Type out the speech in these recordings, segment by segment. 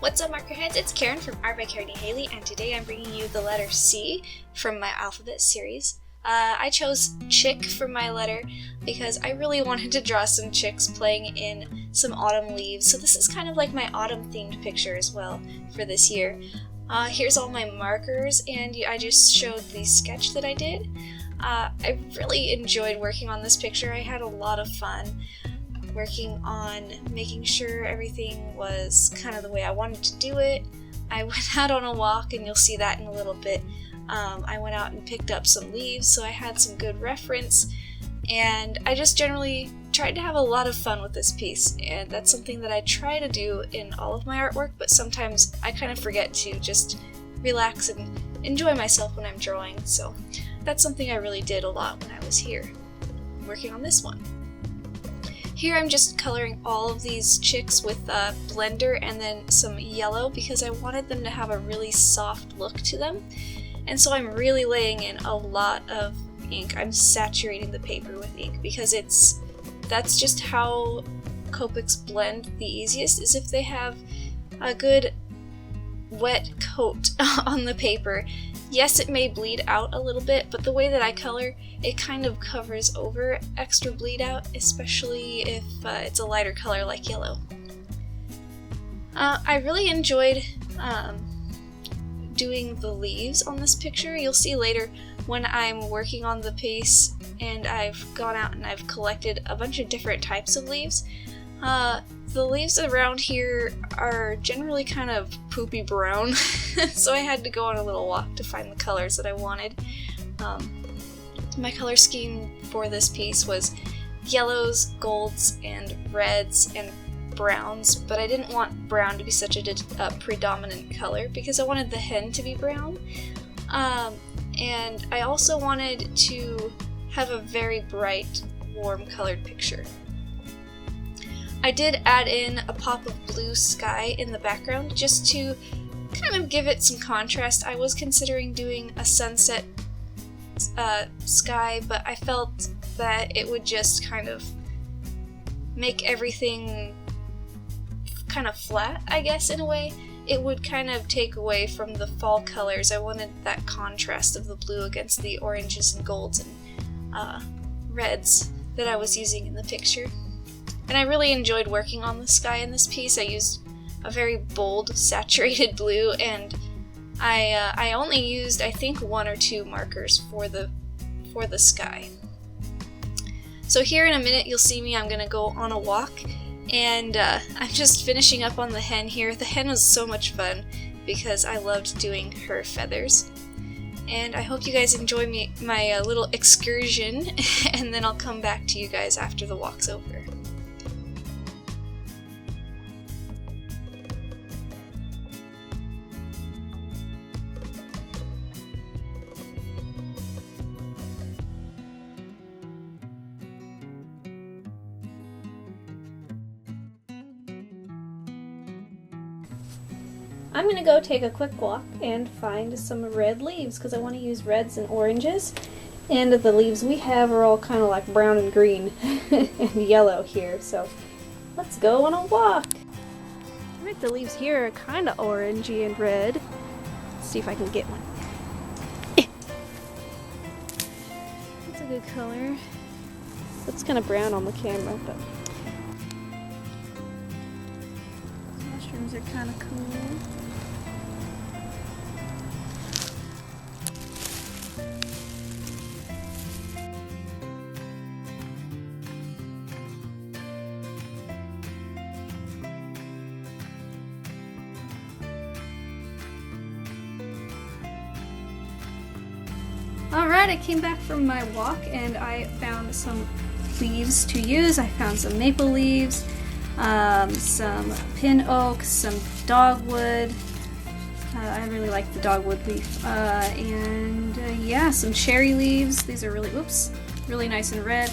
What's up, Markerheads? It's Karen from Art by Karen Haley, and today I'm bringing you the letter C from my alphabet series. I chose chick for my letter because I really wanted to draw some chicks playing in some autumn leaves, so this is kind of like my autumn-themed picture as well for this year. Here's all my markers, and I just showed the sketch that I did. I really enjoyed working on this picture. I had a lot of fun working on making sure everything was kind of the way I wanted to do it. I went out on a walk, and you'll see that in a little bit. I went out and picked up some leaves, so I had some good reference, and I just generally tried to have a lot of fun with this piece, and that's something that I try to do in all of my artwork, but sometimes I kind of forget to just relax and enjoy myself when I'm drawing, so that's something I really did a lot when I was here working on this one. Here I'm just coloring all of these chicks with Blender and then some yellow because I wanted them to have a really soft look to them. And so I'm really laying in a lot of ink. I'm saturating the paper with ink because that's just how Copics blend the easiest, is if they have a good wet coat on the paper. Yes, it may bleed out a little bit, but the way that I color, it kind of covers over extra bleed out, especially if it's a lighter color like yellow. I really enjoyed doing the leaves on this picture. You'll see later when I'm working on the piece and I've gone out and I've collected a bunch of different types of leaves. The leaves around here are generally kind of poopy brown, so I had to go on a little walk to find the colors that I wanted. My color scheme for this piece was yellows, golds, and reds, and browns, but I didn't want brown to be such a predominant color because I wanted the hen to be brown. And I also wanted to have a very bright, warm colored picture. I did add in a pop of blue sky in the background just to kind of give it some contrast. I was considering doing a sunset sky, but I felt that it would just kind of make everything kind of flat, I guess, in a way. It would kind of take away from the fall colors. I wanted that contrast of the blue against the oranges and golds and reds that I was using in the picture. And I really enjoyed working on the sky in this piece. I used a very bold, saturated blue, and I only used, I think, 1 or 2 markers for the sky. So here in a minute you'll see me, I'm going to go on a walk, and I'm just finishing up on the hen here. The hen was so much fun because I loved doing her feathers. And I hope you guys enjoy my little excursion, and then I'll come back to you guys after the walk's over. I'm gonna go take a quick walk and find some red leaves because I want to use reds and oranges, and the leaves we have are all kind of like brown and green and yellow here, so let's go on a walk. Alright, the leaves here are kind of orangey and red. Let's see if I can get one. That's a good color. Looks kind of brown on the camera, but mushrooms are kind of cool. Alright, I came back from my walk and I found some leaves to use. I found some maple leaves, some pin oak, some dogwood. I really like the dogwood leaf. Yeah, some cherry leaves. These are really nice and red.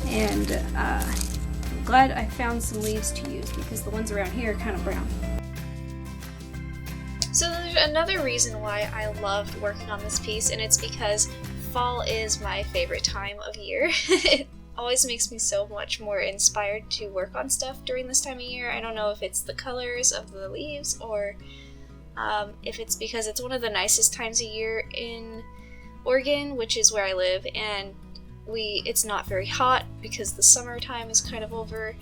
And I'm glad I found some leaves to use because the ones around here are kind of brown. So there's another reason why I loved working on this piece, and it's because fall is my favorite time of year. always makes me so much more inspired to work on stuff during this time of year. I don't know if it's the colors of the leaves or if it's because it's one of the nicest times of year in Oregon, which is where I live, and it's not very hot because the summertime is kind of over,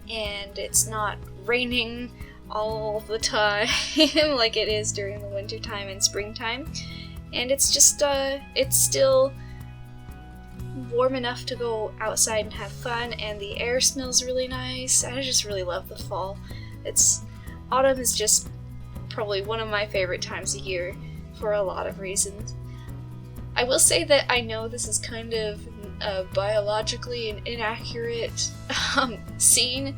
and it's not raining all the time like it is during the wintertime and springtime, and it's just it's still warm enough to go outside and have fun, and the air smells really nice. I just really love the fall. Autumn is just probably one of my favorite times of year for a lot of reasons. I will say that I know this is kind of biologically an inaccurate scene.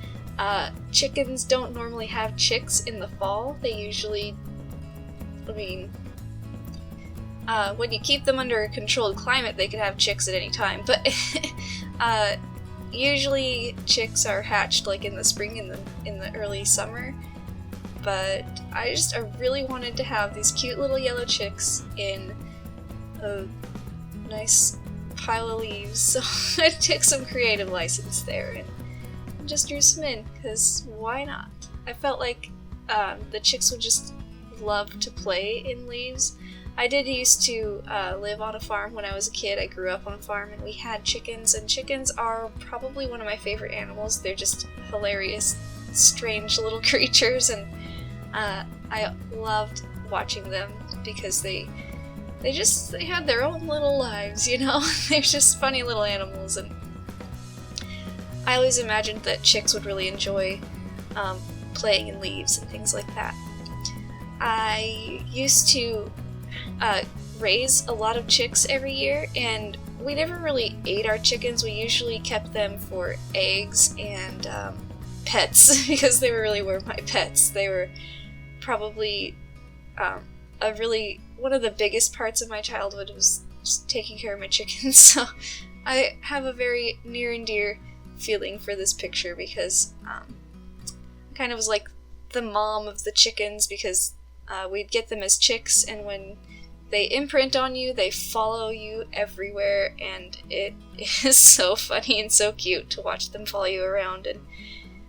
Chickens don't normally have chicks in the fall. They usually, when you keep them under a controlled climate, they can have chicks at any time, but usually chicks are hatched like in the spring, in the early summer. But I really wanted to have these cute little yellow chicks in a nice pile of leaves, so I took some creative license there and just drew some in, because why not? I felt like the chicks would just love to play in leaves. I did used to live on a farm when I was a kid. I grew up on a farm and we had chickens, and chickens are probably one of my favorite animals. They're just hilarious, strange little creatures, and I loved watching them because they had their own little lives, you know? They're just funny little animals, and I always imagined that chicks would really enjoy playing in leaves and things like that. I used to raise a lot of chicks every year, and we never really ate our chickens. We usually kept them for eggs and pets because they really were my pets. They were probably one of the biggest parts of my childhood was just taking care of my chickens. So I have a very near and dear feeling for this picture because I kind of was like the mom of the chickens, because we'd get them as chicks, and when they imprint on you, they follow you everywhere, and it is so funny and so cute to watch them follow you around. And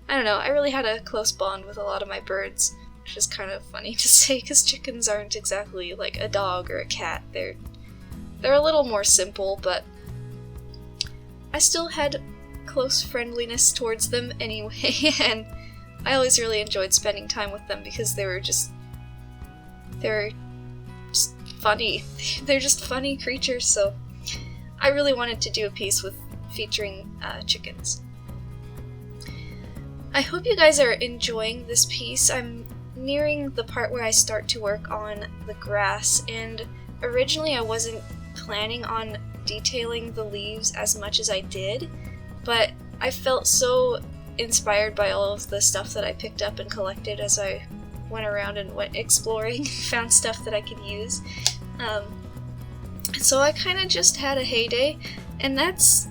I don't know, I really had a close bond with a lot of my birds, which is kind of funny to say because chickens aren't exactly like a dog or a cat. They're a little more simple, but I still had close friendliness towards them anyway, and I always really enjoyed spending time with them because they're just funny. They're just funny creatures, so I really wanted to do a piece featuring chickens. I hope you guys are enjoying this piece. I'm nearing the part where I start to work on the grass, and originally I wasn't planning on detailing the leaves as much as I did, but I felt so inspired by all of the stuff that I picked up and collected as I went around and went exploring, found stuff that I could use. So I kind of just had a heyday, and that's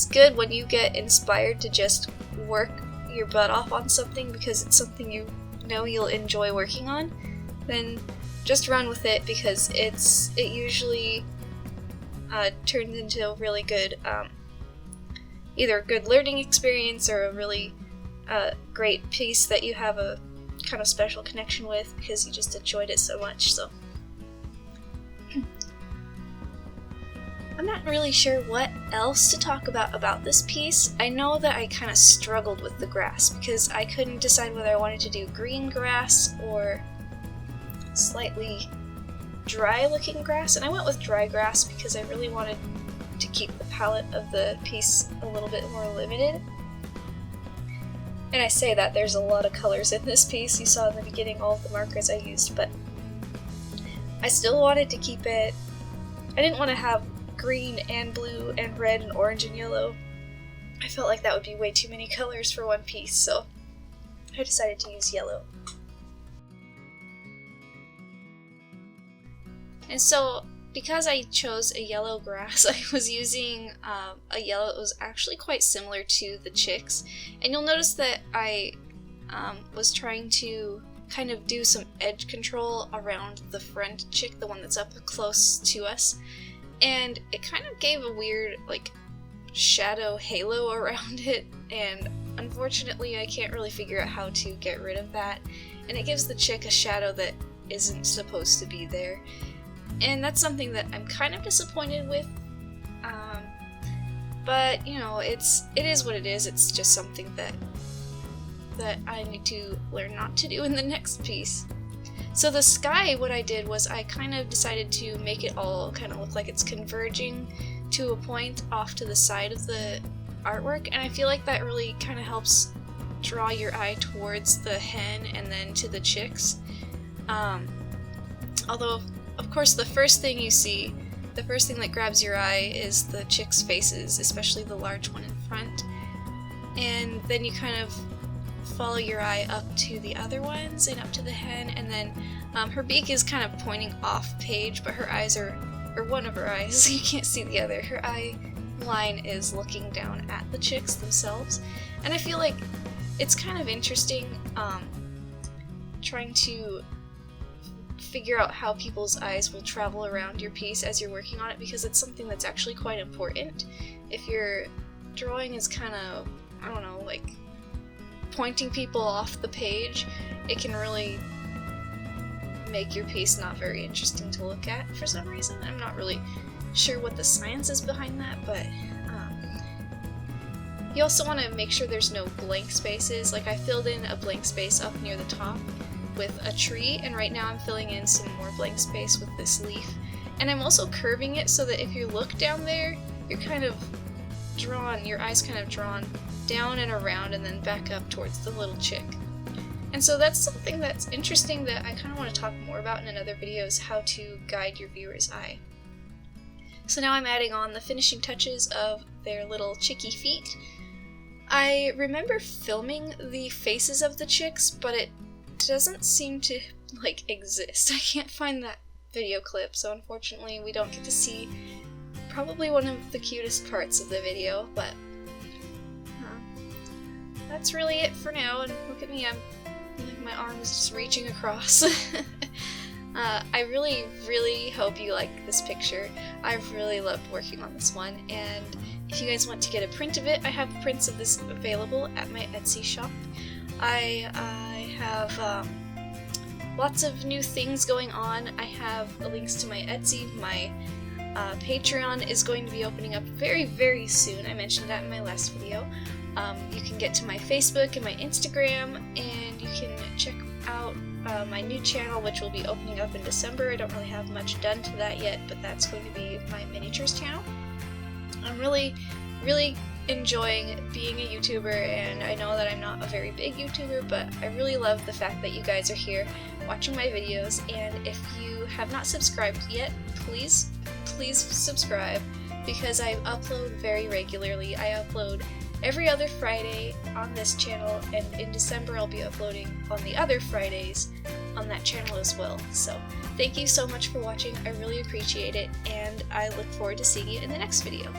good when you get inspired to just work your butt off on something because it's something you know you'll enjoy working on. Then just run with it, because it usually turns into a really good either a good learning experience or a really great piece that you have a kind of special connection with because you just enjoyed it so much. So I'm not really sure what else to talk about this piece. I know that I kind of struggled with the grass because I couldn't decide whether I wanted to do green grass or slightly dry looking grass, and I went with dry grass because I really wanted to keep the palette of the piece a little bit more limited. And I say that there's a lot of colors in this piece. You saw in the beginning all of the markers I used, but I still wanted to keep it. I didn't want to have green and blue and red and orange and yellow. I felt like that would be way too many colors for one piece, so I decided to use yellow. And so, because I chose a yellow grass, I was using a yellow that was actually quite similar to the chicks. And you'll notice that I was trying to kind of do some edge control around the front chick, the one that's up close to us. And it kind of gave a weird, like, shadow halo around it, and unfortunately I can't really figure out how to get rid of that, and it gives the chick a shadow that isn't supposed to be there. And that's something that I'm kind of disappointed with. But you know, it is what it is. It's just something that I need to learn not to do in the next piece. So the sky, what I did was I kind of decided to make it all kind of look like it's converging to a point off to the side of the artwork, and I feel like that really kind of helps draw your eye towards the hen and then to the chicks. Although, of course, the first thing that grabs your eye is the chicks' faces, especially the large one in front. And then you kind of follow your eye up to the other ones and up to the hen, and then her beak is kind of pointing off page, but her eyes or one of her eyes, you can't see the other, her eye line is looking down at the chicks themselves. And I feel like it's kind of interesting trying to figure out how people's eyes will travel around your piece as you're working on it, because it's something that's actually quite important. If your drawing is kind of, I don't know, like pointing people off the page, it can really make your piece not very interesting to look at for some reason. I'm not really sure what the science is behind that, but you also want to make sure there's no blank spaces. Like I filled in a blank space up near the top with a tree, and right now I'm filling in some more blank space with this leaf. And I'm also curving it so that if you look down there, you're kind of drawn, your eye's kind of drawn down and around and then back up towards the little chick. And so that's something that's interesting that I kind of want to talk more about in another video, is how to guide your viewer's eye. So now I'm adding on the finishing touches of their little chicky feet. I remember filming the faces of the chicks, but it doesn't seem to like exist. I can't find that video clip, so unfortunately we don't get to see probably one of the cutest parts of the video, but that's really it for now. And look at me, my arm is just reaching across. I really hope you like this picture. I've really loved working on this one, and if you guys want to get a print of it, I have prints of this available at my Etsy shop. I have lots of new things going on. I have links to my Etsy. My Patreon is going to be opening up very soon. I mentioned that in my last video. You can get to my Facebook and my Instagram, and you can check out my new channel, which will be opening up in December. I don't really have much done to that yet, but that's going to be my miniatures channel. I'm really enjoying being a YouTuber, and I know that I'm not a very big YouTuber, but I really love the fact that you guys are here watching my videos. And if you have not subscribed yet, please subscribe, because I upload very regularly. I upload every other Friday on this channel, and in December I'll be uploading on the other Fridays on that channel as well. So thank you so much for watching. I really appreciate it, and I look forward to seeing you in the next video.